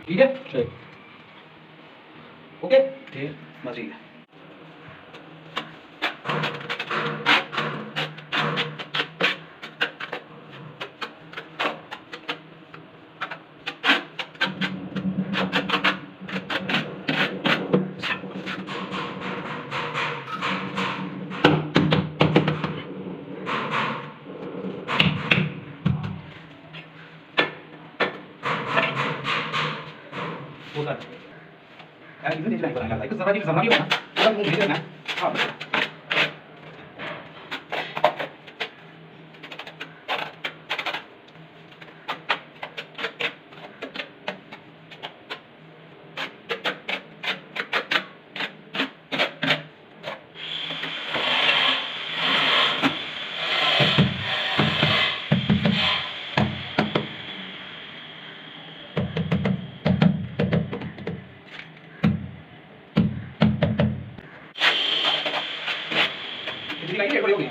ठीक है ठीक ओके ठीक बस ठीक है। वो कर यार इधर नहीं चलाएगा यार एक जरा भी होगा पूरा मुंह भेज देना हां इतनी लाइन बड़ी हो गई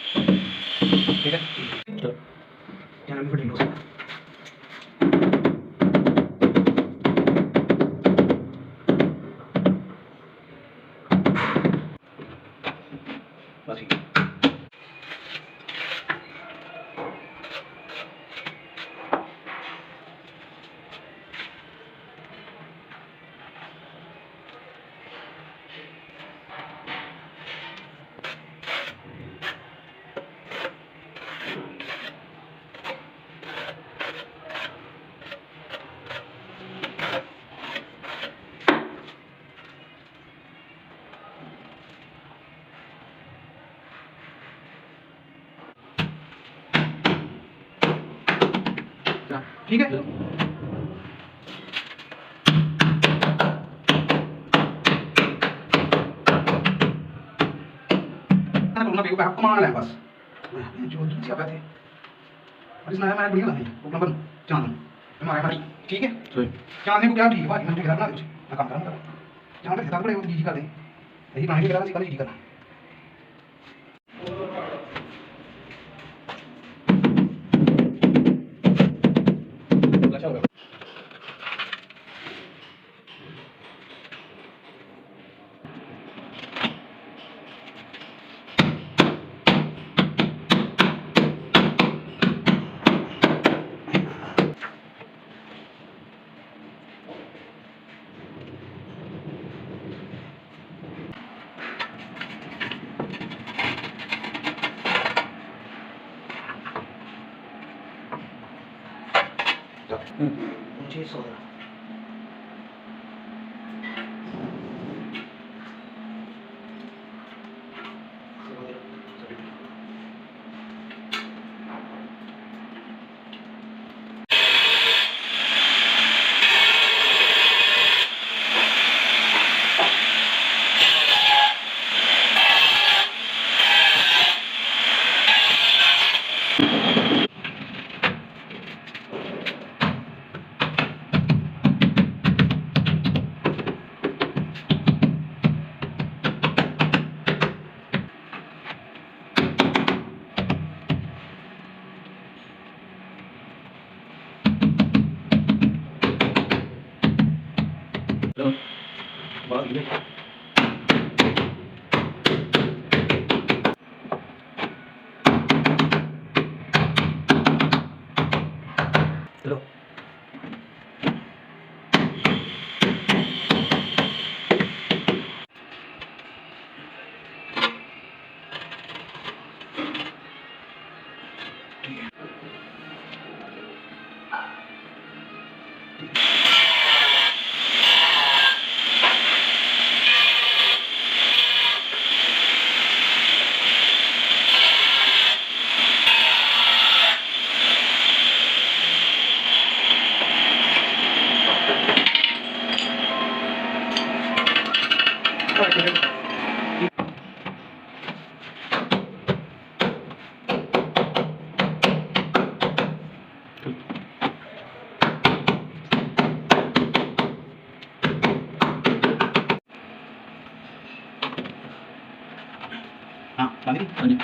ठीक है चलो यार अभी फिटिंग हो सकता बस ठीक है ठीक है मैं बोलना बेगो बैक कमाना है बस मैं जो दूसरी क्या बात है और इसमें मैं बढ़िया नहीं वो नंबर जान हमारे हमारी ठीक है जानने को क्या ठीक है भाई मैं ठेकेदार बना दे मैं काम करूंगा जहां तक ठेकेदार बड़े वो जी कर दे यही बनाने के बाद जी करना अच्छा होगा मुझे सो रहा चलो बात ये चलो हाँ डाल दी। हाँ जी।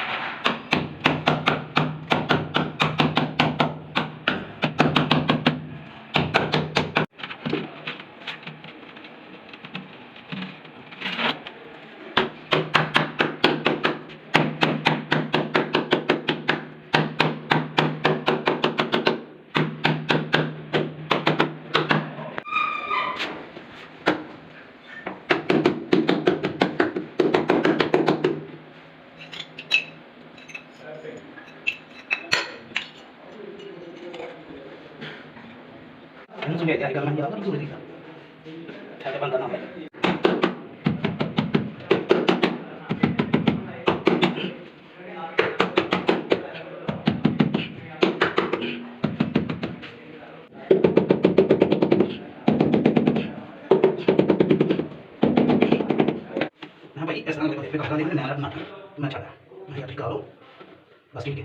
Ini sudah ya, kalau menjawab itu sudah tidak. Saya depan tanah. Nah, baik, sekarang kita kalau ini nah, nah, macam mana? Nah, ya kalau, pasti